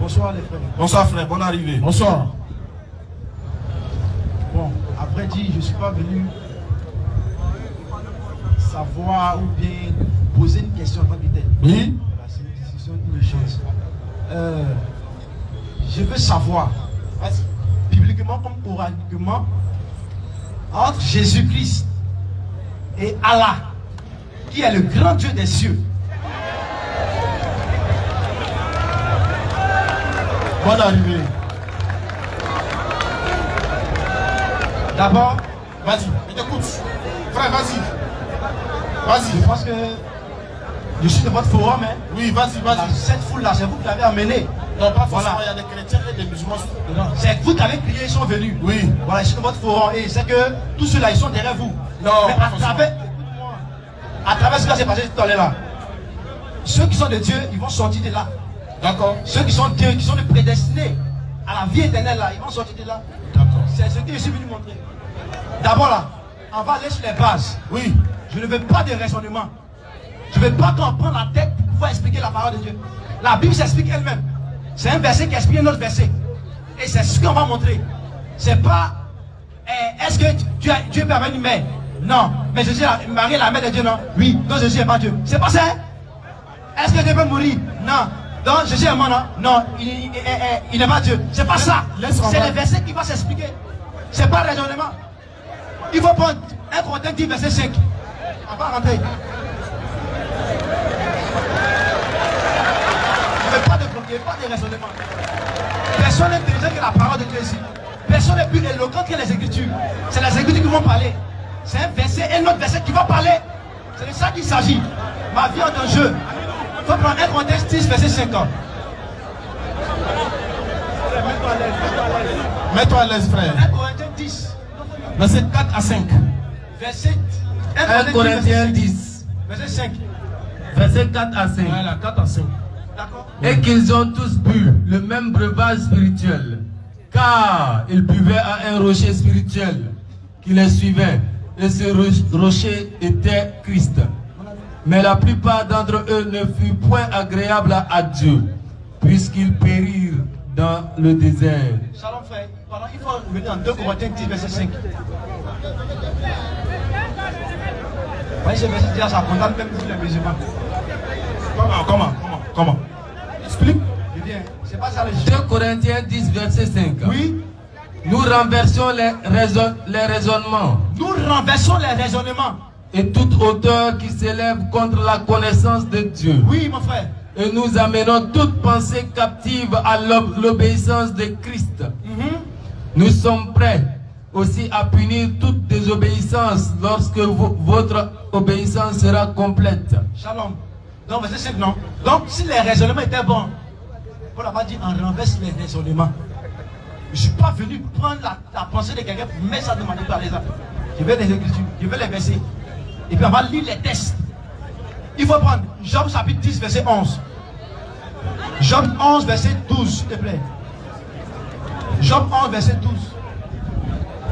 Bonsoir les frères. Bonsoir frère, bonne arrivée. Bonsoir. Bon, à vrai dire, je ne suis pas venu savoir ou bien poser une question en tant que telle. Oui. Voilà, c'est une discussion d'une chose. Je veux savoir, bibliquement comme oralement, entre Jésus-Christ et Allah, qui est le grand Dieu des cieux. Bonne arrivée. D'abord, Vas-y, je t'écoute. Frère, vas-y. Vas-y. je pense que je suis de votre forum, hein. Oui, vas-y, vas-y. Cette foule-là, c'est vous qui l'avez amenée. Non, pas forcément, Voilà. il y a des chrétiens et des musulmans. C'est vous qui avez crié, ils sont venus. Oui. Voilà, je suis de votre forum et c'est que tous ceux-là, ils sont derrière vous. Non, mais pas à travers ce qui s'est passé tout à l'heure là, ceux qui sont de Dieu, ils vont sortir de là. D'accord. Ceux qui sont de Dieu, qui sont prédestinés à la vie éternelle là, ils vont sortir de là. D'accord. C'est ce que je suis venu montrer. D'abord là, on va aller sur les bases. Oui. Je ne veux pas de raisonnement. Je ne veux pas qu'on prenne la tête pour pouvoir expliquer la parole de Dieu. La Bible s'explique elle-même. C'est un verset qui explique un autre verset. Et c'est ce qu'on va montrer. C'est pas est-ce que Dieu peut avoir une mère? Non. Mais Jésus, Marie est la mère de Dieu, non? Oui. Donc Jésus n'est pas Dieu. C'est pas ça. Est-ce que Dieu peut mourir? Non. Donc Jésus est mort, non? Non. Il n'est pas Dieu. C'est pas ça. C'est le verset qui va s'expliquer. C'est pas raisonnement. Il faut prendre 1 Corinthiens 10, verset 5. On va rentrer. Il n'y a pas de bloquer, pas de raisonnement. Personne n'est intelligent que la parole de Dieu ici. Personne n'est plus éloquent que les Écritures. C'est les Écritures qui vont parler. C'est un verset, un autre verset qui va parler. C'est de ça qu'il s'agit. Ma vie est en jeu. Il faut prendre 1 Corinthiens 10, verset 5. Mets-toi à l'aise, frère. 1 Corinthiens 10. Verset 4 à 5. Verset 1 Corinthiens 10. Verset 5. Verset 4 à 5. Voilà, 4 à 5. D'accord? Et qu'ils ont tous bu le même breuvage spirituel, car ils buvaient à un rocher spirituel qui les suivait, et ce rocher était Christ. Mais la plupart d'entre eux ne furent point agréables à Dieu, puisqu'ils périrent dans le désert. Shalom frère. Pardon, il faut revenir en 2 Corinthiens 10, verset 5. Vous voyez ce verset déjà, ça condamne même tous les musulmans. Comment Explique. Je viens. C'est pas ça le 2 Corinthiens 10, verset 5. Oui. Nous renversons les raisonnements Nous renversons les raisonnements. et toute hauteur qui s'élève contre la connaissance de Dieu. Oui, mon frère. Et nous amenons toute pensée captive à l'obéissance de Christ. Nous sommes prêts aussi à punir toute désobéissance lorsque votre obéissance sera complète. Shalom. Donc, verset 5, non? Donc, si les raisonnements étaient bons, Paul n'a pas dit on renverse les raisonnements. Je ne suis pas venu prendre la pensée de quelqu'un pour mettre ça de ma par les autres. Je vais les écritures, je vais les verser. Et puis on va lire les textes. Il faut prendre Job chapitre 10, verset 11. Job 11, verset 12, s'il te plaît. Job 11, verset 12.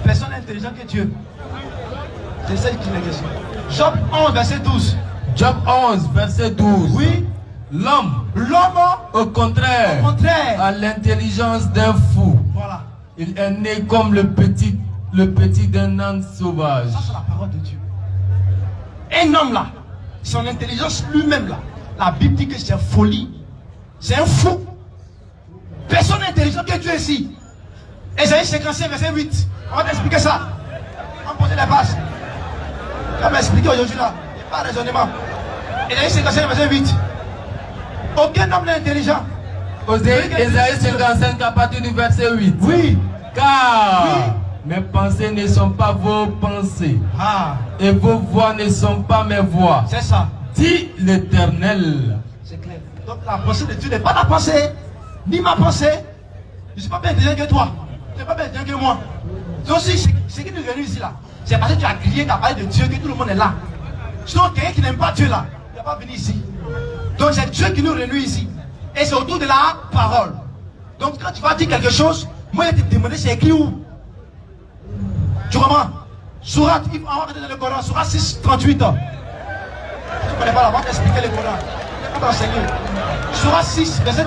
Personne n'est intelligent que Dieu. C'est ça qui est la question. Job 11, verset 12. Job 11, verset 12. Oui. L'homme, L'homme, au contraire, a l'intelligence d'un fou. Voilà. Il est né comme le petit d'un âne sauvage. Ça, c'est la parole de Dieu. Un homme là, son intelligence lui-même là, la Bible dit que c'est folie. C'est un fou. Personne n'est intelligent que Dieu ici. Ésaïe 55, verset 8. On va t'expliquer ça. On va poser les bases. On va m'expliquer aujourd'hui là. Il n'y a pas de raisonnement. Ésaïe 55, verset 8. Aucun homme n'est intelligent. Ésaïe 55 à partir du verset 8. Oui. Car Oui. mes pensées ne sont pas vos pensées. Ah, Et vos voix ne sont pas mes voix. c'est ça. Dit l'Éternel. C'est clair. Donc la pensée de Dieu n'est pas ta pensée, ni ma pensée. Je ne suis pas bien intelligent que toi. Tu n'es pas bien intelligent que moi. Donc si ce qui nous réunit ici là, c'est parce que tu as crié, tu as parlé de Dieu, que tout le monde est là. Sinon quelqu'un qui n'aime pas Dieu là, il ne va pas venir ici. Donc c'est Dieu qui nous réunit ici. Et c'est autour de la parole. Donc quand tu vas dire quelque chose, moi je vais te demander c'est écrit où. Tu comprends? Surat, on va regarder dans le Coran, Surat 6, 38. Tu ne connais pas là, on va t'expliquer le Coran. On va t'enseigner. Surat 6, verset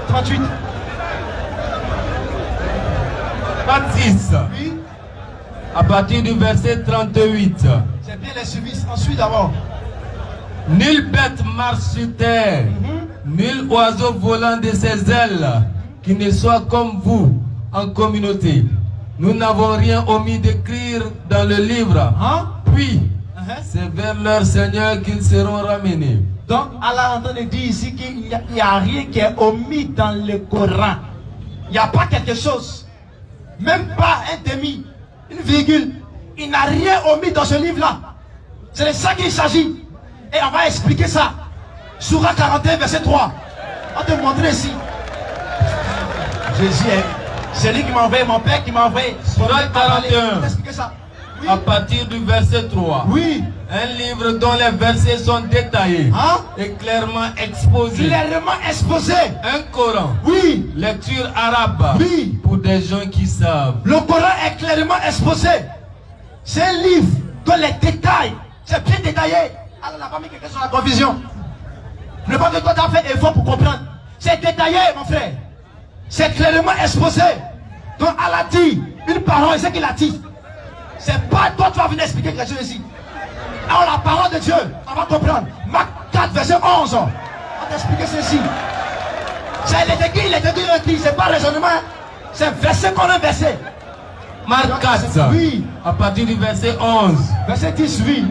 38. 4-6. Oui. À partir du verset 38. C'est bien les services. Ensuite d'abord. Nulle bête marche sur terre, nul oiseau volant de ses ailes, qui ne soit comme vous en communauté. Nous n'avons rien omis d'écrire dans le livre. Puis, c'est vers leur Seigneur qu'ils seront ramenés. Donc, Allah est en train de dire ici qu'il n'y a rien qui est omis dans le Coran. Il n'y a pas quelque chose, même pas un demi, une virgule. Il n'a rien omis dans ce livre-là. C'est de ça qu'il s'agit. Et on va expliquer ça. Sourate 41, verset 3. On va te montrer ici. Jésus est. C'est lui qui m'a envoyé, mon père qui m'a envoyé. Sourate 41. Expliquer ça. Oui. À partir du verset 3. Oui. Un livre dont les versets sont détaillés et clairement exposés. Clairement exposé. Un Coran. Oui. Lecture arabe. Oui. Pour des gens qui savent. Le Coran est clairement exposé. C'est un livre dont les détails, c'est bien détaillé. Allah n'a pas mis quelque chose dans la confusion. Ne pas que toi tu as fait effort pour comprendre. C'est détaillé, mon frère. C'est clairement exposé. Donc Allah dit une parole, c'est qu'il a dit. C'est pas toi qui vas venir expliquer quelque chose ici. Alors la parole de Dieu, on va comprendre. Marc 4, verset 11. On va t'expliquer ceci. Il est écrit, c'est pas raisonnement. C'est verset qu'on a versé. Marc 4, oui. À partir du verset 11. Verset 10, oui.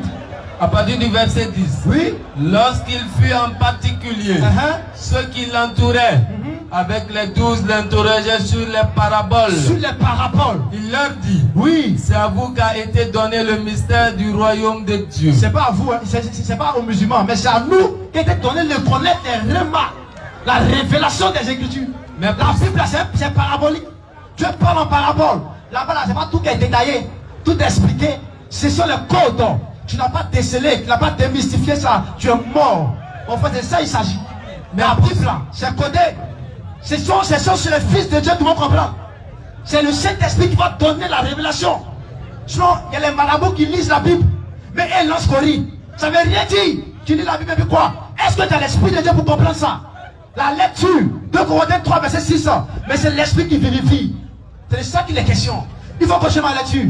À partir du verset 10. Oui. Lorsqu'il fut en particulier, ceux qui l'entouraient, avec les 12 l'interrogeaient sur les paraboles. Sur les paraboles. Il leur dit, oui, c'est à vous qu'a été donné le mystère du royaume de Dieu. C'est pas à vous, hein. C'est pas aux musulmans, mais c'est à nous qu'a été donné le connaître les remarques, la révélation des Écritures. Mais la Bible, c'est parabolique. Dieu parle en parabole. Là-bas, c'est pas tout qui est détaillé, tout expliqué. Ce sont les codes. Tu n'as pas décelé, tu n'as pas démystifié ça. Tu es mort. En fait, c'est ça il s'agit. Mais la Bible, c'est codé. Ce sont les fils de Dieu qui vont comprendre. C'est le Saint-Esprit qui va donner la révélation. Sinon, il y a les marabouts qui lisent la Bible. Mais elles lancent courir. Ça ne veut rien dire. Tu lis la Bible et puis quoi? Est-ce que tu as l'Esprit de Dieu pour comprendre ça? La lecture, 2 Corinthiens 3, verset 6. Mais c'est l'Esprit qui vérifie. C'est de ça qu'il est question. Il faut continuer ma lecture.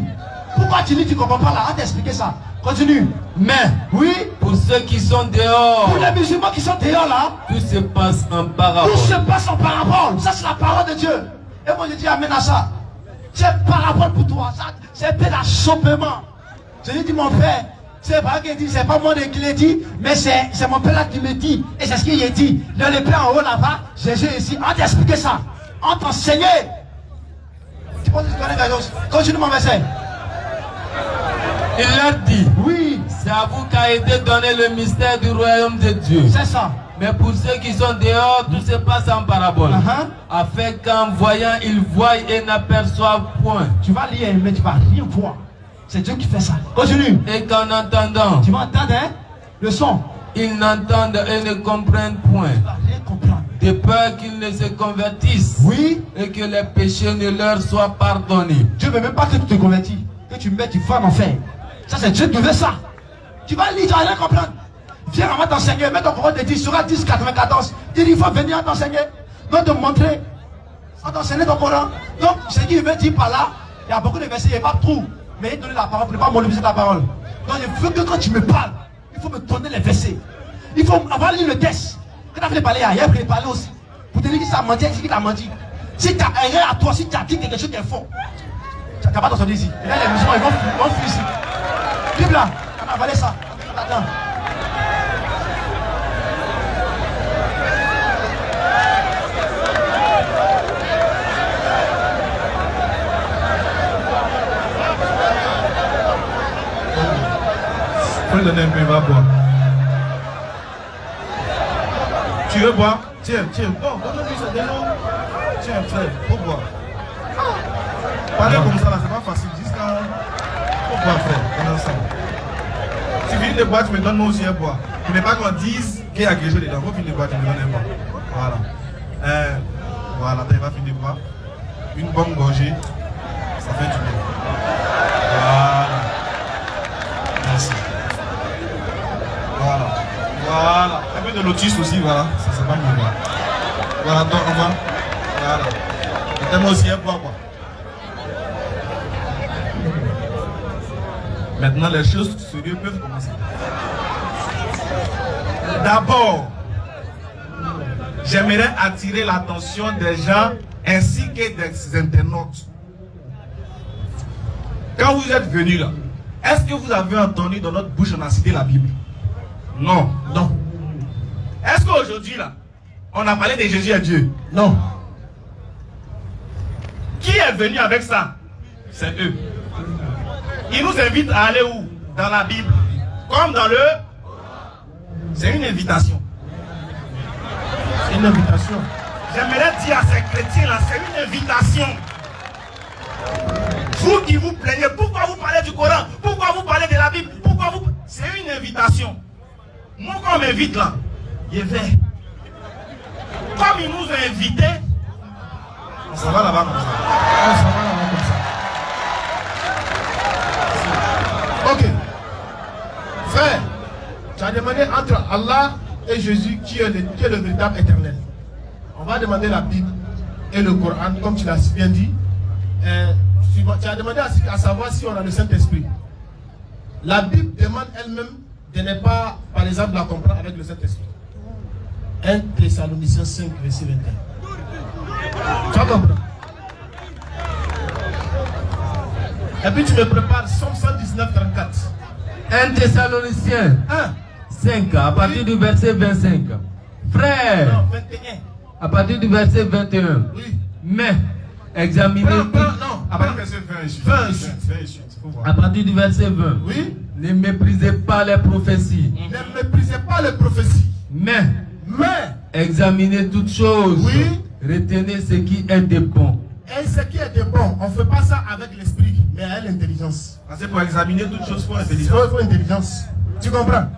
Pourquoi tu lis, tu ne comprends pas là? On t'a expliqué ça. Continue. Mais, oui, pour ceux qui sont dehors, pour les musulmans qui sont dehors là, tout se passe en parabole. Tout se passe en parabole. Ça, c'est la parole de Dieu. Et moi, je dis amen à ça. C'est parabole pour toi. C'est peu d'achoppement. Je lui dis, mon père, c'est pas qu'il dit, c'est pas moi qui l'ai dit, mais c'est mon père là qui me dit. Et c'est ce qu'il a dit. Dans le plan en haut là-bas, Jésus ici, on t'a expliqué ça. On t'a enseigné. Tu penses que tu connais quelque chose? Continue mon verset. Il leur dit, oui, c'est à vous qu'a été donné le mystère du royaume de Dieu. C'est ça. Mais pour ceux qui sont dehors, tout se passe en parabole. Afin qu'en voyant, ils voient et n'aperçoivent point. Tu vas lire, mais tu vas rien voir. C'est Dieu qui fait ça. Continue. Et qu'en entendant, tu vas entendre hein, le son. Ils n'entendent et ne comprennent point. Tu vas rien comprendre. De peur qu'ils ne se convertissent. Oui. Et que les péchés ne leur soient pardonnés. Dieu ne veut même pas que tu te convertis. Que tu mets, tu vas en enfer. Ça, c'est Dieu qui veut ça. Tu vas lire, tu vas rien comprendre. Viens, on va t'enseigner. Mets ton courant de 10, sur 10, 94. Il faut venir t'enseigner. Donc, te montrer. On t'enseigner ton courant. Donc, ce qu'il veut dire par là, il y a beaucoup de versets, il n'y a pas trop. Mais il donne la parole pour ne pas monopoliser la parole. Donc, il faut que quand tu me parles, il faut me donner les versets. Il faut avoir lu le texte. Quand tu as fait parler ailleurs, il faut parler aussi. Pour te dire que ça a menti, c'est qui t'a menti. Si tu as erré à toi, si tu as dit quelque chose qui est faux, tu n'as pas entendu ici. Et là, les musulmans, ils vont fuir ici. Bible là, on a avalé ça. Attends. Faut lui donner un peu, il va boire. Tu veux boire? Tiens, tiens. Bon, donne-lui ça, donne-lui. Tiens, frère, faut boire. Parler comme ça là, c'est pas facile. Jusqu'à. Faut boire, frère, pendant ça. Tu finis de boire, tu me donnes moi aussi un boire. Tu n'es pas qu'on dise qu'il y a quelque chose dedans. Faut finir de boire, tu me donnes un boire. Voilà. Voilà, il va finir de boire. Une bonne gorgée, ça fait du bien. Voilà. Merci. Voilà. Voilà. Un peu de lotus aussi, voilà. Ça c'est pas mieux. Voilà, donc on va. Voilà. Mettez-moi aussi un boire, quoi. Maintenant, les choses sérieuses peuvent commencer. D'abord, j'aimerais attirer l'attention des gens ainsi que des internautes. Quand vous êtes venus là, est-ce que vous avez entendu dans notre bouche, on a cité la Bible? Non, non. Est-ce qu'aujourd'hui là, on a parlé de Jésus et Dieu? Non. Qui est venu avec ça? C'est eux. Ils nous invitent à aller où? Dans la Bible. Comme dans le... C'est une invitation. C'est une invitation. J'aimerais dire à ces chrétiens là, c'est une invitation. Vous qui vous plaignez, pourquoi vous parlez du Coran? Pourquoi vous parlez de la Bible? Pourquoi vous... C'est une invitation. Moi quand on m'invite là, je vais. Comme ils nous ont invités, on s'en va là-bas comme ça. On s'en va là-bas comme ça. Ok. Frère, tu as demandé entre Allah et Jésus qui est le véritable éternel. On va demander la Bible et le Coran, comme tu l'as si bien dit. Tu as demandé à savoir si on a le Saint-Esprit. La Bible demande elle-même de ne pas, par exemple, la comprendre avec le Saint-Esprit. 1 Thessaloniciens 5, verset 21. Tu vas comprendre. Et puis tu me prépares Somme 119, 34. 1 Thessaloniciens 5, à partir du verset 25. Frère, Non, 21. à partir du verset 21. Oui. Mais, examinez Non, tout. non. À partir du verset 20, 20. faut voir. À partir du verset 20. Oui. Ne méprisez pas les prophéties. Ne méprisez pas les prophéties. Mais, Mais, examinez toutes choses. Oui. Retenez ce qui est de bon. et ce qui est de bon, on ne fait pas ça avec l'esprit, mais avec l'intelligence. Parce que pour examiner toutes choses, il faut Il intelligence. faut intelligence. Tu comprends?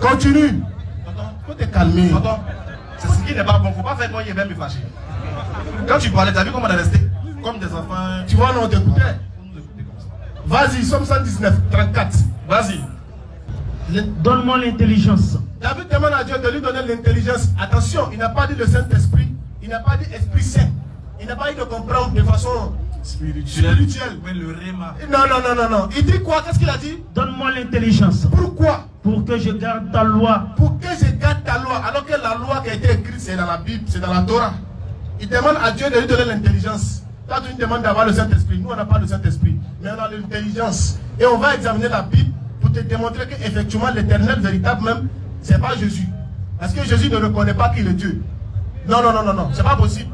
Continue. Il faut te calmer. Tonton, c'est ce qui n'est pas bon. Il ne faut pas faire moi, il va me fâcher. Quand tu parlais, tu as vu comment on est resté? Comme des enfants. Tu vois, non, on t'écoutait. Faut nous écouter comme ça. Vas-y, Somme 119, 34. Vas-y. Donne-moi l'intelligence. David demande à Dieu de lui donner l'intelligence. Attention, il n'a pas dit le Saint-Esprit, il n'a pas dit Esprit Saint. Il n'a pas dit de comprendre de façon spirituelle. Mais le réma. Non, non, non, non, non. Il dit quoi? Qu'est-ce qu'il a dit? Donne-moi l'intelligence. Pourquoi? Pour que je garde ta loi. Pour que je garde ta loi, alors que la loi qui a été écrite, c'est dans la Bible, c'est dans la Torah. Il demande à Dieu de lui donner l'intelligence. Toi, tu nous demandes d'avoir le Saint-Esprit. Nous, on n'a pas le Saint-Esprit, mais on a l'intelligence. Et on va examiner la Bible pour te démontrer qu'effectivement, l'éternel véritable même, c'est pas Jésus. Parce que Jésus ne reconnaît pas qu'il est Dieu. Non, non, non, non, non, c'est pas possible.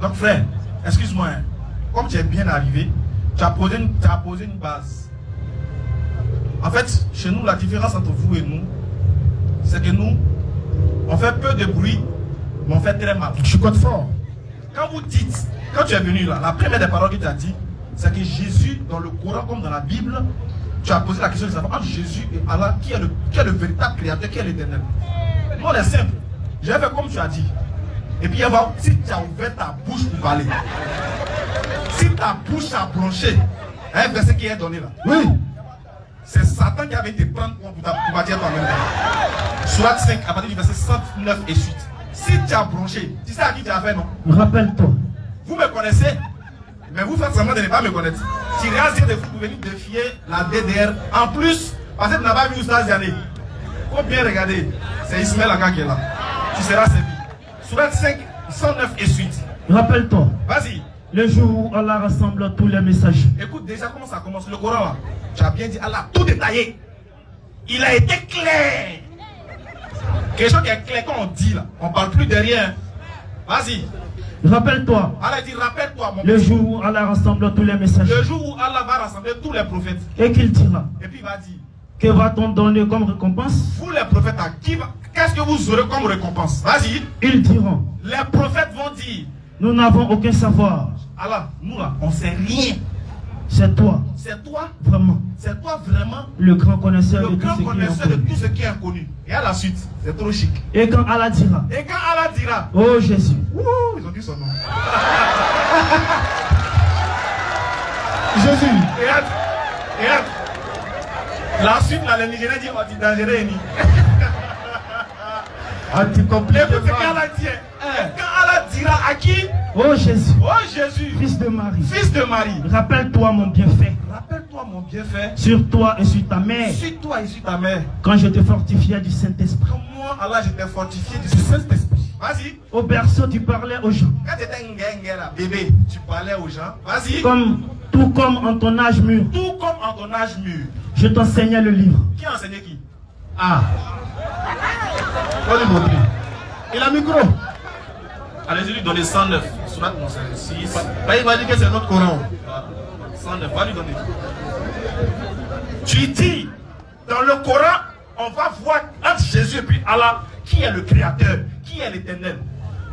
Donc, frère, excuse-moi. Hein. Comme tu es bien arrivé, tu as posé une base. En fait, chez nous, la différence entre vous et nous, c'est que nous, on fait peu de bruit, mais on fait très mal. Je compte fort. Quand vous dites, quand tu es venu là, la première des paroles que tu as dit, c'est que Jésus, dans le Coran comme dans la Bible, tu as posé la question de savoir entre Jésus et Allah, qui est le véritable créateur, qui est l'éternel. Nous, on est simple. J'ai fait comme tu as dit. Et puis, si tu as ouvert ta bouche pour parler, si ta bouche a bronché, un verset qui est donné là. Oui. C'est Satan qui avait été prendre pour bâtir toi-même. Surat 5, à partir du verset 109 et suite. Si tu as bronché, tu sais à qui tu as fait, non? Rappelle-toi. Vous me connaissez, mais vous faites semblant de ne pas me connaître. Si rien dire de vous, vous venez défier la DDR. En plus, parce que tu n'as pas vu Oustaz Yané. Il faut bien regarder. C'est Ismaël Aka qui est là. Tu seras servi. Surat 5, 109 et suite. Rappelle-toi. Vas-y. Le jour où Allah rassemble tous les messagers. Écoute déjà comment ça commence. Le Coran là. Tu as bien dit Allah, tout détaillé. Il a été clair. Quelque chose qui est clair quand on dit là. On ne parle plus de rien. Vas-y. Rappelle-toi. Allah dit rappelle-toi mon Le petit. jour où Allah rassemble tous les messagers. Le jour où Allah va rassembler tous les prophètes. Et qu'il dira. Et puis il va dire. Que va-t-on donner comme récompense? Vous les prophètes, à qui qu'est-ce que vous aurez comme récompense? Vas-y. Ils diront. Les prophètes vont dire. Nous n'avons aucun savoir. Allah, nous là, on sait rien. C'est toi. C'est toi, Vraiment. c'est toi vraiment Le grand connaisseur le de tout grand ce qui est connaisseur de inconnu. tout ce qui est inconnu. Et à la suite, c'est trop chic. Et quand Allah dira. Et quand Allah dira, Oh Jésus. ouh, ils ont dit son nom. Jésus. Et hâte. La suite, là, les Nigériens disent, on dit dangereux. Anti-complet. Écoute ce qu'Allah dit. Quand Allah dira à qui? Oh Jésus. Oh Jésus, Fils de Marie. fils de Marie. Rappelle-toi mon bienfait. Rappelle-toi mon bienfait sur toi et sur ta mère, sur toi et sur ta mère. quand je te fortifiais du Saint-Esprit. Comme moi, Allah, je t'ai fortifié du Saint-Esprit. Vas-y. Au berceau, tu parlais aux gens, Quand tu étais un là, bébé, tu parlais aux gens. Vas-y. tout comme en ton âge mûr. Tout comme en ton âge mûr. Je t'enseignais le livre. Qui a enseigné qui? Ah. On lui montrer. Il a un micro. Allez-y, lui donner 109. Surat 6. Il va dire que c'est notre Coran. 109, va lui donner. Tu dis, dans le Coran, on va voir entre Jésus et puis Allah, qui est le Créateur, qui est l'Éternel.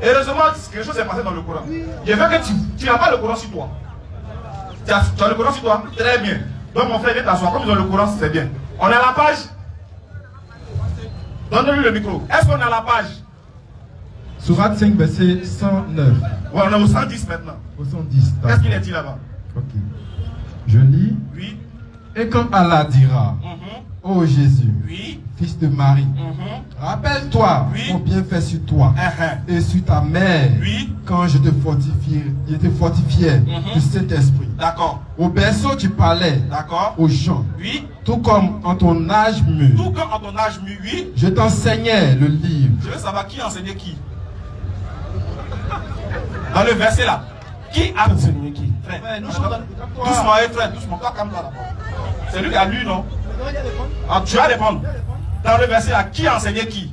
Et heureusement, quelque chose s'est passé dans le Coran. Je veux que tu n'as pas le Coran sur toi. Tu as le Coran sur toi? Très bien. Donc mon frère, viens t'asseoir. Comme ils ont le Coran, c'est bien. On est à la page. Donne-lui le micro. Est-ce qu'on est à la page? Sourate 5, verset 109. Ouais, on est au 110 maintenant. Au 110. Qu'est-ce qu'il a dit là-bas? Ok. Je lis. Oui. Et quand Allah dira, ô Jésus, Oui. fils de Marie, rappelle-toi Oui. mon bienfait sur toi et sur ta mère, Oui. quand je te fortifiais du Saint-Esprit. D'accord. Au berceau, tu parlais D'accord. aux gens, Oui. tout comme en ton âge mûr. Tout comme en ton âge mûr, oui. Je t'enseignais le livre. Je veux savoir qui a enseigné qui. Dans le verset là. Qui a enseigné qui? Frère, doucement, frère, doucement. Toi, calme-toi d'abord. C'est lui qui a lu, non? Ah, tu vas répondre. Dans le verset là, qui a enseigné qui?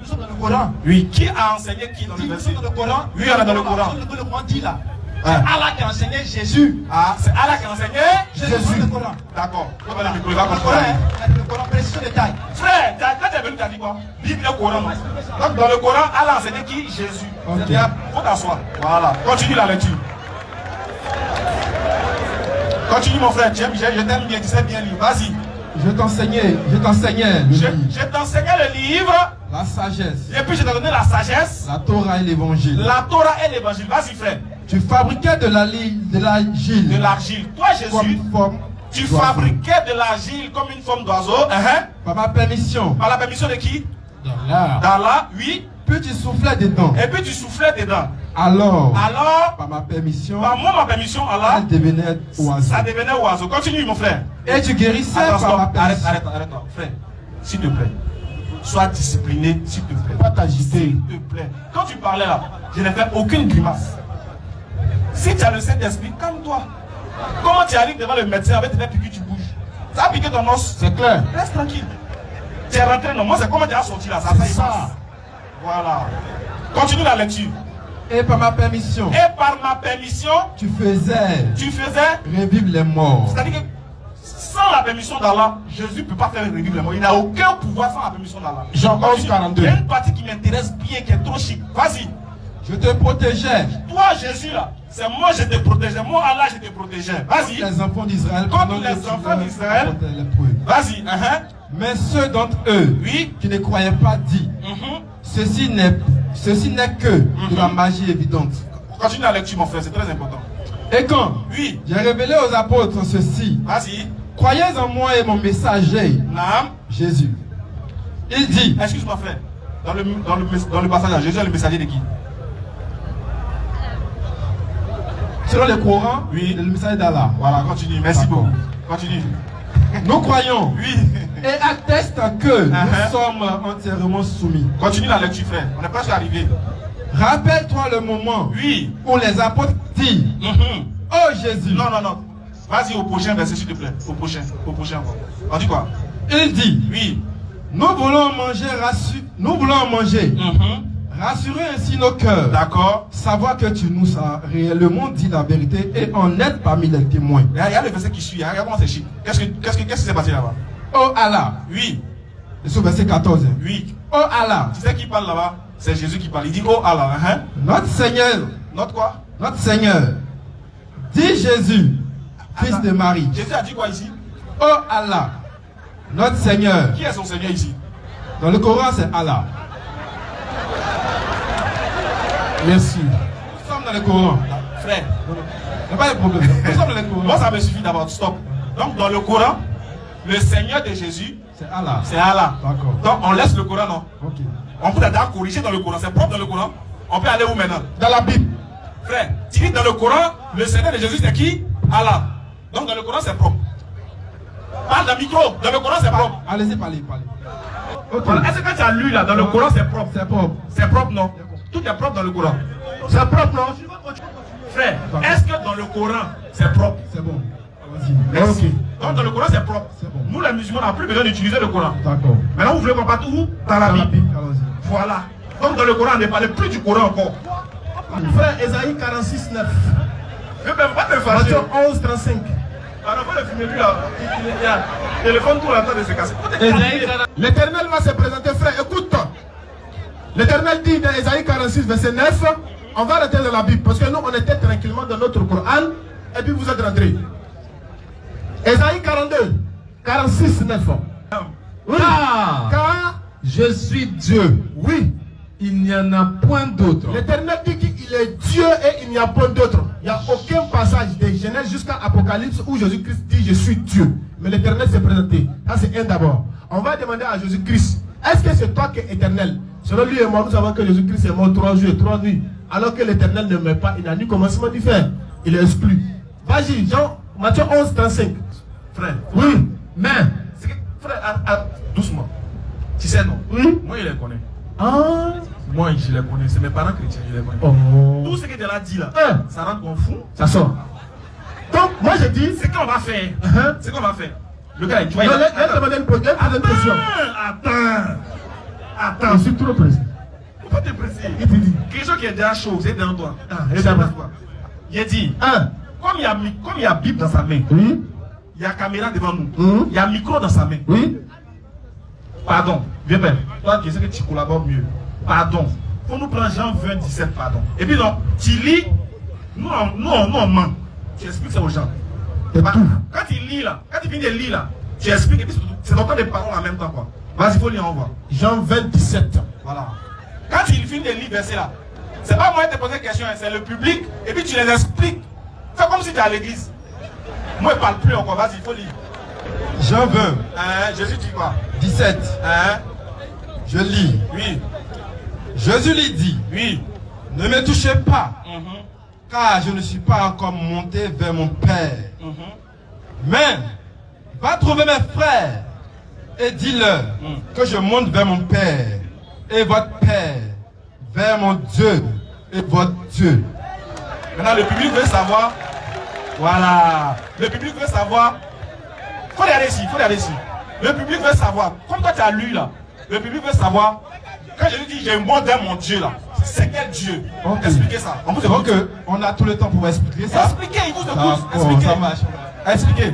Nous sommes dans le Coran. Oui, qui a enseigné qui dans le Nous verset? sommes dans le Coran. Oui, on est dans le Coran. Le Coran dit là. C'est Allah qui a enseigné Jésus. Ah, c'est Allah qui a enseigné Jésus. Le Coran. D'accord. On va le micro, il va Le Coran, comprendre. le Coran précise le détail. Frère, quand tu es venu, tu as dit quoi? Bible et Coran. Donc dans le Coran, Allah a enseigné qui? Jésus. Ok. Il faut t'asseoir. Voilà. Continue la lecture. Continue mon frère. Je t'aime bien, tu sais bien lire. Vas-y. Je t'enseignais le livre, Je t'enseignais le livre. la sagesse, Et puis je t'ai donné la sagesse. la Torah et l'évangile. La Torah et l'évangile. Vas-y frère. Tu fabriquais de l'argile, De l'argile. Toi comme Jésus, une forme tu d'oiseau. fabriquais de l'argile comme une forme d'oiseau. Par ma permission. Par la permission de qui? D'Allah. d'Allah, oui. Puis tu soufflais dedans. Et puis tu soufflais dedans. Alors, Alors, par ma permission, par moi, ma permission, Allah, elle devenait oiseau. ça devenait oiseau. Continue, mon frère. Et tu guérissais Attends, par stop. ma Arrête, permission. arrête. Frère, s'il te plaît. Sois discipliné, s'il te plaît. Pas t'agiter. S'il te plaît. Quand tu parlais là, je n'ai fait aucune grimace. Si tu as le Saint-Esprit, calme-toi. Comment tu arrives devant le médecin avec tes piqûres, tu bouges? Ça a piqué ton os. C'est clair. Reste tranquille. Tu es rentré, non? Moi, c'est comment tu as sorti là. Ça y ça. passe. Voilà. Continue la lecture. Et par ma permission, Et par ma permission, tu faisais revivre les morts. c'est-à-dire que sans la permission d'Allah, Jésus ne peut pas faire revivre les morts. Il n'a aucun pouvoir sans la permission d'Allah. Jean 11, Il 42. y a une partie qui m'intéresse bien, qui est trop chic. Vas-y. Je te protégeais Toi, Jésus, là, c'est moi je te protégeais. Moi, Allah, je te protégeais. Vas-y. les enfants d'Israël Contre pendant les que tu enfants leur d'Israël. apportais l'épreuve. Vas-y. Mais ceux d'entre eux Oui. qui ne croyaient pas dit, ceci n'est que de la magie évidente. Continue la lecture, mon frère, c'est très important. Et quand Oui. j'ai révélé aux apôtres ceci, Vas-y. croyez en moi et mon messager, Naam. Jésus. Il dit, Excuse-moi, frère. Dans le passage là, Jésus est le messager de qui? selon le Coran, Oui. le messager d'Allah. Voilà, continue. Merci D'accord. beaucoup. Continue. Nous croyons Oui. et atteste que nous sommes entièrement soumis. Continue la lecture, frère. On est presque arrivé. Rappelle-toi le moment Oui. où les apôtres disent, oh Jésus. Non. Vas-y au prochain verset, s'il te plaît. Au prochain encore. On dit quoi? Il dit, Oui. nous voulons manger, rassurer ainsi nos cœurs. D'accord. Savoir que tu nous as réellement dit la vérité et en être parmi les témoins. Il y a le verset qui suit. Regarde comment c'est chic. Qu'est-ce qui s'est passé là-bas? Oh Allah. Oui. C'est au verset 14. Oui. Oh Allah. Tu sais qui parle là-bas? C'est Jésus qui parle. Il dit oh Allah. Notre Seigneur. Note quoi? Notre Seigneur. Dis Jésus, fils de Marie. Jésus a dit quoi ici? Oh Allah. Notre Seigneur. Qui est son Seigneur ici? Dans le Coran, c'est Allah. Merci. Nous sommes dans le Coran. Frère. Il n'y a pas de problème. Nous sommes dans le Coran. Moi ça me suffit d'abord. Stop. Donc dans le Coran, le Seigneur de Jésus, C'est Allah. c'est Allah. D'accord. Donc on laisse le Coran, non? Ok. On peut d'abord corriger dans le Coran. C'est propre dans le Coran. On peut aller où maintenant? Dans la Bible. Frère, tu dis dans le Coran, le Seigneur de Jésus c'est qui? Allah. Donc dans le Coran c'est propre. Parle d'un micro. Dans le Coran, c'est propre. Allez-y, parlez. Voilà. Est-ce que quand tu as lu là, dans le Coran, c'est propre? C'est propre. C'est propre, non? Tout est propre dans le Coran. C'est propre, non? Frère, est-ce que dans le Coran, c'est propre? C'est bon. Merci. Donc dans le Coran, c'est propre. Bon. Nous, les musulmans, on n'a plus besoin d'utiliser le Coran. D'accord. Maintenant, vous voulez qu'on parte où? Dans la Bible. Allons-y. Voilà. Donc dans le Coran, on ne parle plus du Coran encore. Frère, Ésaïe 46, 9. Je ne peux pas te fâcher. Matthieu 11, 35. Alors, on va le filmer, lui là. Il y a le téléphone tout le temps de se casser. L'Éternel va se présenter, frère. Écoute. L'Éternel dit dans Ésaïe 46, verset 9. On va rentrer dans la Bible. Parce que nous, on était tranquillement dans notre Coran. Et puis vous êtes rentrés. Ésaïe 42, 46, 9. Oui. Car je suis Dieu. Oui. Il n'y en a point d'autre. L'Éternel dit qu'il est Dieu et il n'y a point d'autre. Il n'y a aucun passage de Genèse jusqu'à Apocalypse où Jésus-Christ dit je suis Dieu. Mais l'Éternel s'est présenté. Ça c'est un d'abord. On va demander à Jésus-Christ, est-ce que c'est toi qui es éternel? Selon lui et moi, nous savons que Jésus-Christ est mort 3 jours et 3 nuits. Alors que l'Éternel ne meurt pas, il n'a ni commencement ni fin. Il est exclu. Vas-y, Jean, Matthieu 11, 35. Frère, Oui. Mais, frère, doucement. Tu sais non? Oui. Moi, je les connais. Ah. Moi, je les connais. C'est mes parents chrétiens, je les connais. Oh. Tout ce que tu as dit là, Hein? ça rend qu'on fou. Ça sort. Donc, moi je dis. C'est qu'on va faire. C'est qu'on va faire. Le gars, tu vois, Non, il a... laisse demander une question. Attends. Je suis trop pressé. Faut pas te presser. Il te dit. Quelque chose qui est déjà chaud, c'est dans toi. et d'abord. Il a dit, comme il y a Bible dans sa main, Oui. il y a caméra devant nous, Mhm. il y a micro dans sa main. Oui. Pardon, viens père. Toi, tu sais que tu collabores mieux. Pardon. Faut nous prendre Jean 20, 17, pardon. Et puis non, tu lis, nous on ment. Tu expliques ça aux gens. Et Bah, tout. quand il lit là, quand il finit de lire là, tu expliques et puis c'est autant de paroles en même temps quoi. Vas-y, faut lire, on voit. Jean 20, 17. Voilà. Quand il finit de lire verset là, c'est pas moi qui te pose des questions, c'est le public et puis tu les expliques. Fais comme si tu es à l'église. Moi je parle plus encore, vas-y, il faut lire. Jean 20, Jésus dit quoi? 17. Je lis. Oui. Jésus lui dit, Oui. ne me touchez pas, car je ne suis pas encore monté vers mon Père. Mais, va trouver mes frères et dis-leur que je monte vers mon Père et votre Père, vers mon Dieu et votre Dieu. Maintenant, le public veut savoir. Voilà. Le public veut savoir. Faut regarder ici. Le public veut savoir. Comme toi, tu as lu là. Le public veut savoir. Quand je lui dis, j'ai monté vers mon Dieu là. C'est quel Dieu? Ok. Expliquez ça. On vous Donc, écoute. on a tout le temps pour expliquer ça. Expliquez, il vous écoute. D'accord, Expliquez. ça marche. Expliquez.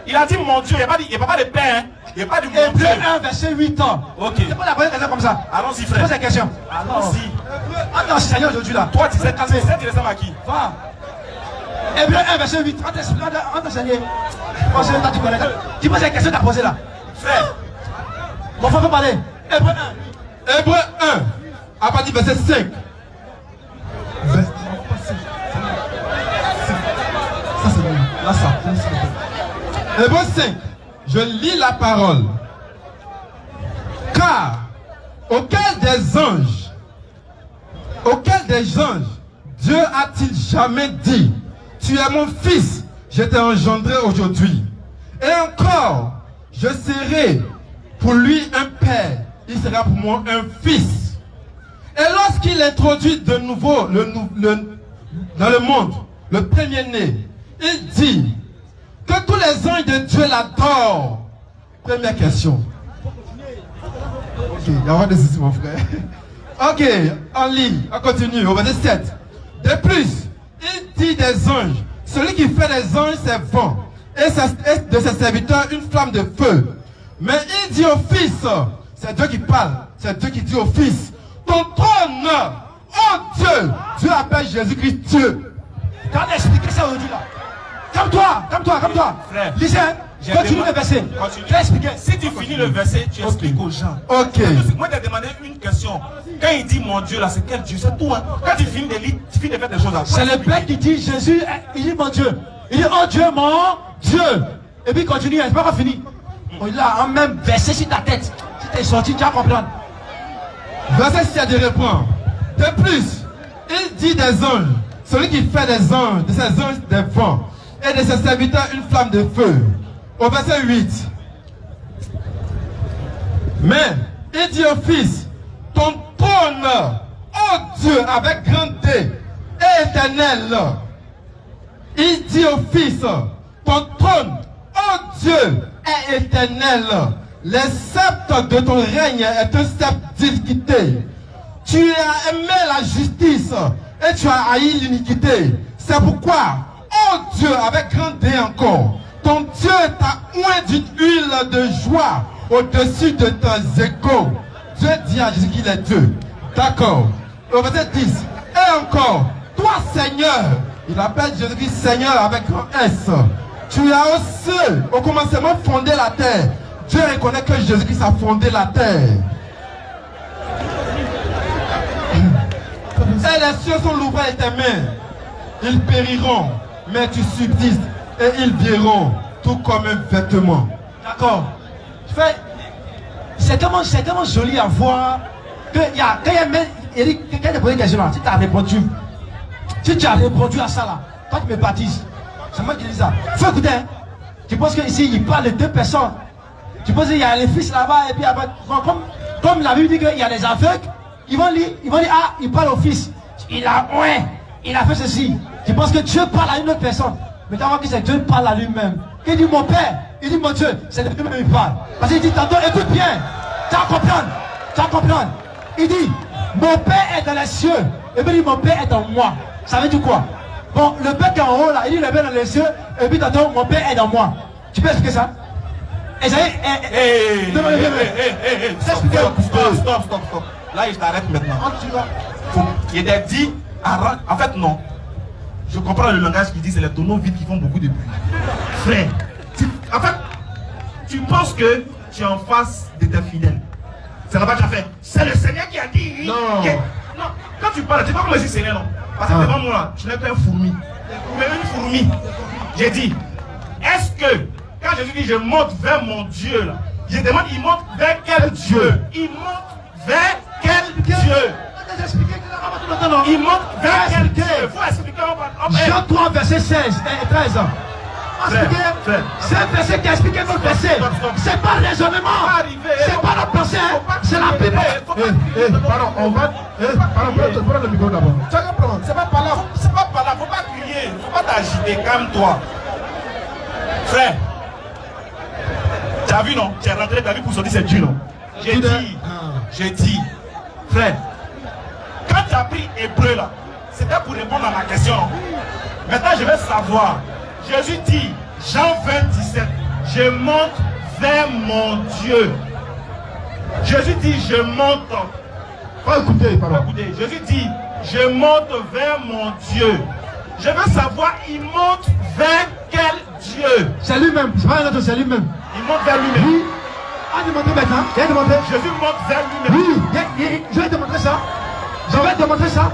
Il a dit mon Dieu. Il n'y a pas de père. Hein. Il n'y a pas de mon Hébreu Dieu. 1, verset 8 ans. Ok. C'est pas la première question comme ça. Allons-y, Pose frère. la question. Allons-y. Attends, Seigneur aujourd'hui là. Toi, tu sais calmer. tu ressembles à qui? Va. Hébreu 1, verset 8. On t'enseigne. Tu connais. Tu poses la question que tu as posée là. Frère. Mon frère peut parler. Hébreu 1. Hébreu 1, à partir du verset 5. Ça c'est bon. Là ça. Hébreu 5, je lis la parole. Car, auquel des anges, Dieu a-t-il jamais dit, tu es mon fils, je t'ai engendré aujourd'hui. Et encore, je serai pour lui un père, il sera pour moi un fils. Et lorsqu'il introduit de nouveau dans le monde, le premier-né, il dit que tous les anges de Dieu l'adorent. Première question. Ok, il y aura des soucis, mon frère. Ok, on lit, on continue, au verset 7. De plus, il dit des anges, celui qui fait des anges, c'est vent, et de ses serviteurs, une flamme de feu. Mais il dit au Fils, c'est Dieu qui parle, c'est Dieu qui dit au Fils, ton trône, oh Dieu, Dieu appelle Jésus-Christ Dieu. Quand expliquer ça aujourd'hui là. Comme toi. Frère. Lisez, continue le verset. Continue. Tu as expliqué. Si tu finis le verset, tu expliques aux gens. Ok. Moi, je t'ai demandé une question. Quand il dit mon Dieu là, c'est quel Dieu? C'est tout. Hein. Quand tu finis de lire, tu finis de faire des choses là. C'est le père qui dit Jésus, il dit mon Dieu. Il dit oh Dieu, mon Dieu. Et puis il continue, il n'est pas encore fini. Il a un même verset sur ta tête. Si tu es sorti, tu vas comprendre. Verset 7, il répond. De plus, il dit des anges, celui qui fait des anges, de ses anges des vents, et de ses serviteurs une flamme de feu. au verset 8. Mais il dit au Fils, ton trône, ô Dieu, avec grand D, est éternel. Il dit au Fils, ton trône, ô Dieu, est éternel. Le sceptre de ton règne est un sceptre d'iniquité. Tu as aimé la justice et tu as haï l'iniquité. C'est pourquoi, ô Dieu, avec grand D encore, ton Dieu t'a oint d'une huile de joie au-dessus de tes égaux. Dieu dit à Jésus qu'il est Dieu. D'accord. Au verset 10. Et encore, toi Seigneur, il appelle Jésus-Christ Seigneur avec un S. Tu as aussi au commencement fondé la terre. Dieu reconnaît que Jésus-Christ a fondé la terre. Et les cieux sont l'ouvrage de tes mains. Ils périront, mais tu subsistes. Et ils vieront, tout comme un vêtement. D'accord. C'est tellement joli à voir que quand il y a même Eric, quelqu'un t'a posé une question là, si tu as répondu, si tu as répondu à ça là, toi tu me baptises. C'est moi qui dis ça. Faut écouter, hein. Tu penses qu'ici il parle de deux personnes. Tu penses qu'il y a les fils là-bas et puis comme la Bible dit qu'il y a des aveugles, ils vont dire ah, il parle au fils. Il a fait ceci. Tu penses que Dieu parle à une autre personne. Mais tu vois que c'est Dieu parle à lui-même. Il dit mon père, il dit mon Dieu, c'est lui-même qui parle. Parce qu'il dit tantôt, écoute bien, tu vas comprendre. Il dit, mon père est dans les cieux. Et puis il dit, mon père est dans moi. Ça veut dire quoi? Bon, le père qui est en haut là, il dit le père est dans les cieux. Et puis tantôt, mon père est dans moi. Tu peux expliquer ça? Et ça y est, Stop. Là, il t'arrête maintenant. Il était dit, en fait, non. Je comprends le langage qui dit, c'est les tonneaux vides qui font beaucoup de bruit. Frère, en fait, tu penses que tu es en face de tes fidèles. Ça n'a pas déjà fait. C'est le Seigneur qui a dit. Non. Non. Quand tu parles, tu ne vas pas me dire Seigneur, non. Parce que devant moi, tu n'es qu'un fourmi. Mais une fourmi. J'ai dit, est-ce que, quand Jésus dit, je monte vers mon Dieu, là, je demande, il monte vers quel Dieu? Il monte vers quel Dieu? Il monte vers quel Dieu? Il faut expliquer. Jean 3, verset 16 et 13. C'est un verset qui explique notre verset. C'est pas le raisonnement. C'est pas notre pensée. C'est la Bible. Pardon, on va. Pardon, prends le micro d'abord. C'est pas par là. C'est pas par là. Faut pas crier. Faut pas t'agiter. Calme-toi. Frère. Tu as vu, non? Tu es rentré, tu as vu pour sortir cette Dieu, non? J'ai dit. Frère. Quand tu as pris hébreu là, c'était pour répondre à ma question. Maintenant, je vais savoir. Jésus dit, Jean 20, 17, je monte vers mon Dieu. Jésus dit, je monte. Pas écouter, pardon. Jésus dit, je monte vers mon Dieu. Je veux savoir, il monte vers quel Dieu? C'est lui-même, c'est pas un autre, c'est lui-même. Il monte vers lui-même. Oui. Ah, demandez maintenant. Viens demander. Jésus monte vers lui-même. Oui, je vais te montrer ça. Je vais te montrer ça.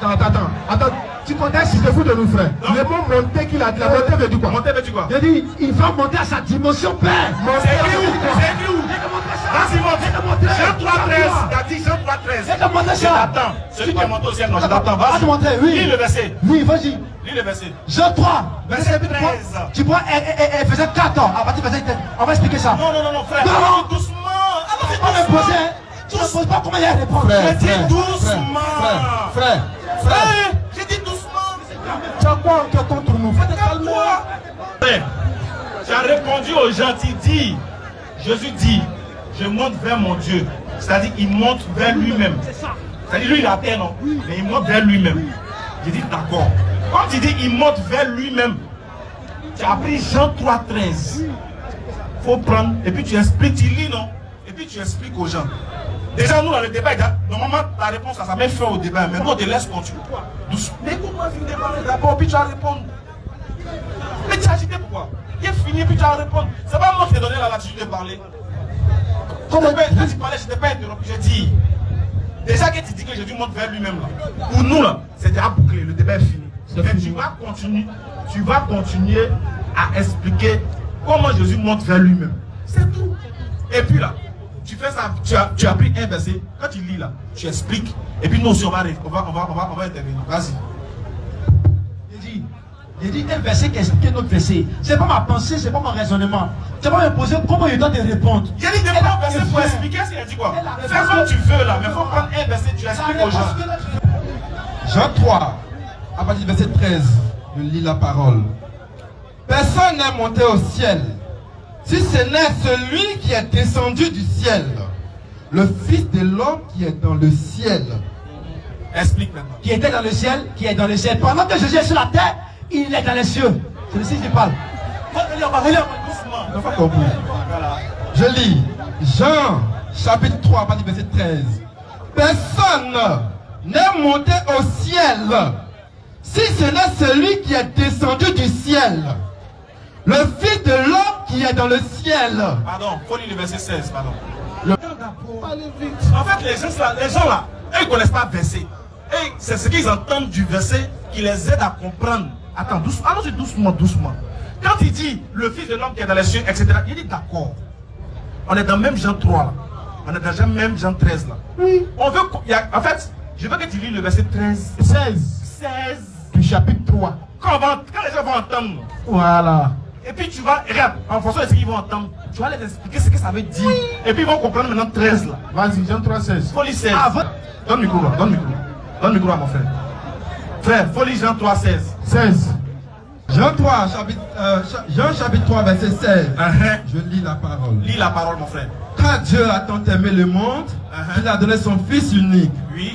Attends. Tu connais si je fous de nous, frère. Le mot monter qu'il a dit, la montée veut dire quoi? Monter veut dire quoi? Il dit, il va monter à sa dimension père. C'est lui où? C'est lui où? Vas-y, monte. Jean 3, 13. Il a dit Jean 3, 13. Je vais te montrer ça. Je t'attends. Celui qui est monté au ciel, non, je t'attends. Va te montrer, oui. Lis le verset. Oui, vas-y. Lis le verset. Jean 3, verset 13. Tu vois, faisait 4 ans. À partir de verset 13. On va expliquer ça. Non, frère. Non. Doucement. On me posait, hein. Tu ne poses pas comment il y a répondre. Je dis doucement. Frère. J'ai dit doucement. Tu as quoi encore contre nous? Calme-toi. Tu as répondu aux gens, tu dis, Jésus dit, je monte vers mon Dieu. C'est-à-dire, il monte vers lui-même. C'est-à-dire, lui, il a terre, non? Mais il monte vers lui-même. J'ai dit, d'accord. Quand tu dis, il monte vers lui-même, tu as pris Jean 3, 13. Il faut prendre, et puis tu expliques, tu lis, non? Et puis tu expliques aux gens. Déjà, nous, dans le débat, normalement, ta réponse, ça met fin au débat. Mais nous, on te laisse continuer. Doucement. Mais écoute-moi, finir de parler d'abord, puis tu vas répondre. Mais tu as agité pourquoi? Il est fini, puis tu vas répondre. C'est pas moi qui t'ai donné la latitude de parler. Quand tu parlais, je ne t'ai pas interrompu, j'ai dit. Déjà que tu dis que Jésus monte vers lui-même, là. Pour nous, là, c'est déjà bouclé, le débat est fini. Mais tu vas continuer à expliquer comment Jésus monte vers lui-même. C'est tout. Et puis là, tu fais ça, tu as pris un verset, quand tu lis là, tu expliques, et puis nous aussi on va intervenir. Vas-y. Il dit, J'ai dit un verset qui explique un autre verset. C'est pas ma pensée, c'est pas mon raisonnement. Tu vas me poser comment je dois te répondre. J'ai dit de prendre un verset pour expliquer ce qu'il a dit quoi. Fais comme tu veux là, mais il faut prendre un verset, tu expliques aux gens. Jean 3, à partir du verset 13, je lis la parole. Personne n'est monté au ciel, si ce n'est celui qui est descendu du ciel, le Fils de l'homme qui est dans le ciel. Explique maintenant. Qui était dans le ciel, qui est dans le ciel. Pendant que Jésus est sur la terre, il est dans les cieux. C'est ici que je parle. On va relire doucement. Pas compris. Je lis Jean chapitre 3, à partir du verset 13. Personne n'est monté au ciel, si ce n'est celui qui est descendu du ciel, le Fils de l'homme qui est dans le ciel. Pardon, il faut lire le verset 16, pardon. En fait, les gens là, eux, ils ne connaissent pas le verset. Et c'est ce qu'ils entendent du verset qui les aide à comprendre. Attends, doucement, allons-y doucement, doucement. Quand il dit le Fils de l'homme qui est dans les cieux, etc., il dit d'accord. On est dans même Jean 3 là. On est dans même Jean 13 là. Oui. On veut, en fait, je veux que tu lis le verset 13. 16 du chapitre 3. Quand les gens vont entendre. Voilà. Et puis tu vas, regarde, en fonction de ce qu'ils vont entendre, tu vas les expliquer ce que ça veut dire. Oui. Et puis ils vont comprendre maintenant 13 là. Vas-y, Jean 3, 16. Faut lire 16. Donne le micro là, donne le micro. Donne le micro à mon frère. Frère, faut lire Jean 3, 16. 16. Jean chapitre 3, verset 16. Je lis la parole. Lis la parole, mon frère. Car Dieu a tant aimé le monde qu'il a donné son Fils unique,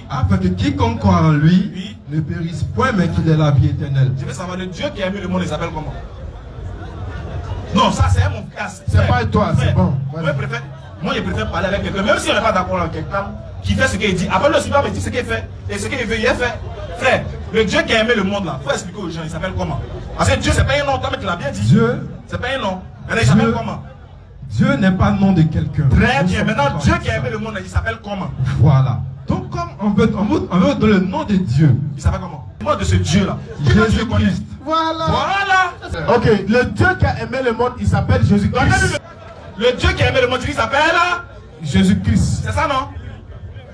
afin que quiconque croit en lui ne périsse point, mais qu'il ait la vie éternelle. Je veux savoir, le Dieu qui a aimé le monde, il s'appelle comment? Non, ça c'est mon cas. C'est pas toi, c'est bon. Moi, je préfère parler avec quelqu'un, même si on n'est pas d'accord avec quelqu'un qui fait ce qu'il dit. Après, le suivant me dit ce qu'il fait. Et ce qu'il veut, il est fait. Frère, le Dieu qui a aimé le monde là, il faut expliquer aux gens, il s'appelle comment? Parce que Dieu, c'est pas un nom, comme tu l'as bien dit. Dieu, c'est pas un nom. Mais il s'appelle comment? Dieu n'est pas le nom de quelqu'un. Très bien. Maintenant, Dieu qui a aimé le monde, il s'appelle comment? Voilà. Donc, comme on veut dans le nom de Dieu. Il s'appelle comment? Le nom de ce Dieu là. Jésus-Christ. Voilà. Voilà. Ok, le Dieu qui a aimé le monde, il s'appelle Jésus-Christ. Le Dieu qui a aimé le monde, il s'appelle Jésus-Christ. C'est ça, non?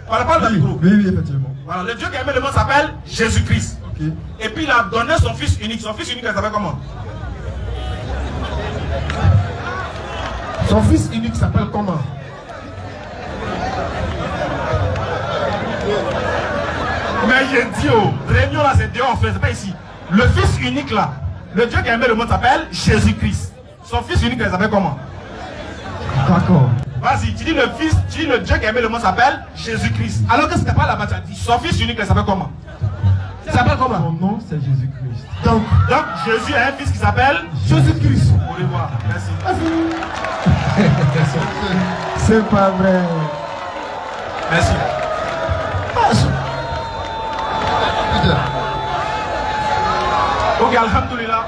On parle d'un micro. Oui, effectivement. Voilà, le Dieu qui a aimé le monde s'appelle Jésus-Christ. Okay. Et puis il a donné son Fils unique. Son Fils unique, il s'appelle comment? Son Fils unique s'appelle comment? Mais j'ai dit, réunion là, c'est dehors en fait, c'est pas ici. Le Fils unique là, le Dieu qui a aimé le monde s'appelle Jésus-Christ. Son Fils unique, il s'appelle comment? D'accord. Vas-y, tu dis le Fils, tu dis le Dieu qui a aimé le monde s'appelle Jésus-Christ. Alors que c'était pas là-bas, tu as dit son Fils unique, il s'appelle comment? Il s'appelle comment? Son nom, c'est Jésus-Christ. Donc Jésus a un fils qui s'appelle Jésus-Christ. Au revoir. Merci. C'est pas vrai. Merci. Ok, alhamdoulilah.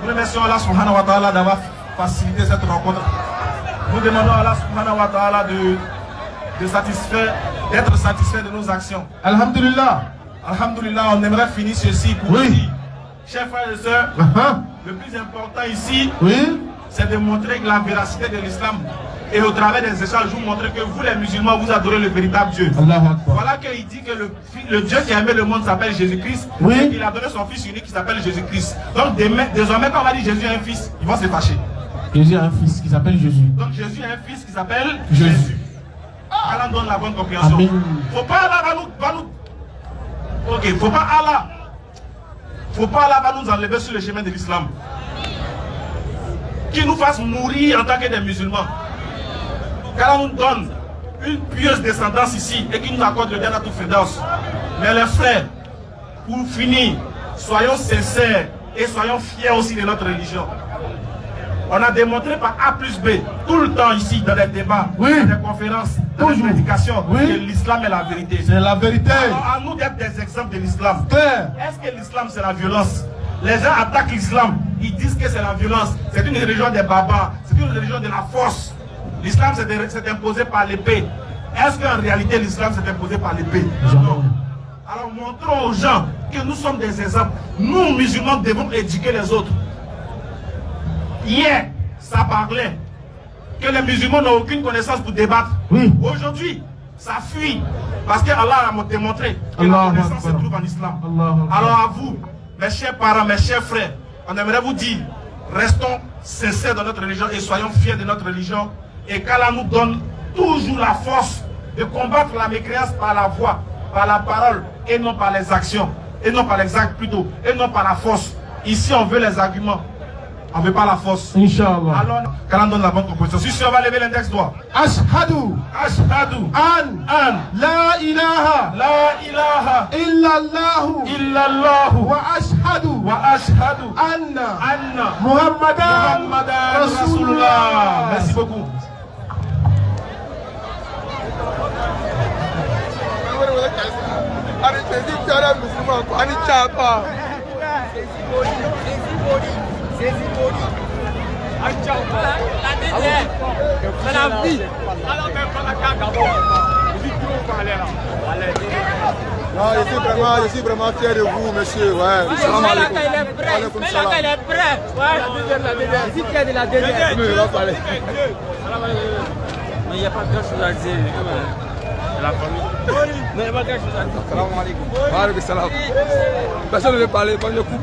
Nous remercions Allah subhanahu wa ta'ala d'avoir facilité cette rencontre. Nous demandons à Allah subhanahu wa ta'ala d'être satisfait de nos actions. Alhamdulillah. Alhamdulillah, on aimerait finir ceci pour dire, chers frères et sœurs, le plus important ici, c'est de montrer que la véracité de l'islam. Et au travers des échanges, vous montrer que vous les musulmans, vous adorez le véritable Dieu. Voilà qu'il dit que le Dieu qui a aimé le monde s'appelle Jésus-Christ. Et qu'il a donné son fils unique qui s'appelle Jésus-Christ. Donc désormais quand on va dire Jésus a un fils, ils vont se fâcher. Jésus a un fils qui s'appelle Jésus. Donc Jésus a un fils qui s'appelle Jésus. Allah donne la bonne compréhension. Faut pas Allah va nous ok, faut pas Allah va nous enlever sur le chemin de l'islam. Qui nous fasse mourir en tant que des musulmans. Car on nous donne une pieuse descendance ici et qui nous accorde le Jannat al-Firdaus. Mais les frères, pour finir, soyons sincères et soyons fiers aussi de notre religion. On a démontré par A plus B, tout le temps ici, dans les débats, dans les conférences, dans les prédications, que l'islam est la vérité. C'est la vérité. Alors, à nous d'être des exemples de l'islam. Est-ce que l'islam c'est la violence? Les gens attaquent l'islam, ils disent que c'est la violence. C'est une religion des barbares, c'est une religion de la force. L'islam s'est imposé par l'épée. Est-ce qu'en réalité l'islam s'est imposé par l'épée? Non. Alors montrons aux gens que nous sommes des exemples. Nous, musulmans, devons éduquer les autres. Hier, ça parlait que les musulmans n'ont aucune connaissance pour débattre. Aujourd'hui, ça fuit. Parce que Allah a démontré que la connaissance se trouve en islam. Alors à vous, mes chers parents, mes chers frères, on aimerait vous dire, restons sincères dans notre religion et soyons fiers de notre religion. Et qu'Allah nous donne toujours la force de combattre la mécréance par la voix, par la parole et non par les actions. Et non par les actes plutôt, et non par la force. Ici on veut les arguments, on ne veut pas la force. Inch'Allah. Alors, qu'Allah donne la bonne proposition. Si on va lever l'index droit. Ashhadu Ashhadu an la ilaha illallah wa ashhadu anna Muhammadan Rasulullah. Merci beaucoup. Non, je suis vraiment fier de vous, monsieur. Ouais. Il est prêt. Il est prêt. Je suis fier de la dernière. Mais il va parler. Mais il n'y a pas grand chose à dire. La famille. Mais il n'y a pas grand chose à dire. Salam alaikum. Wa alaikum salam. Personne ne veut parler, moi je coupe.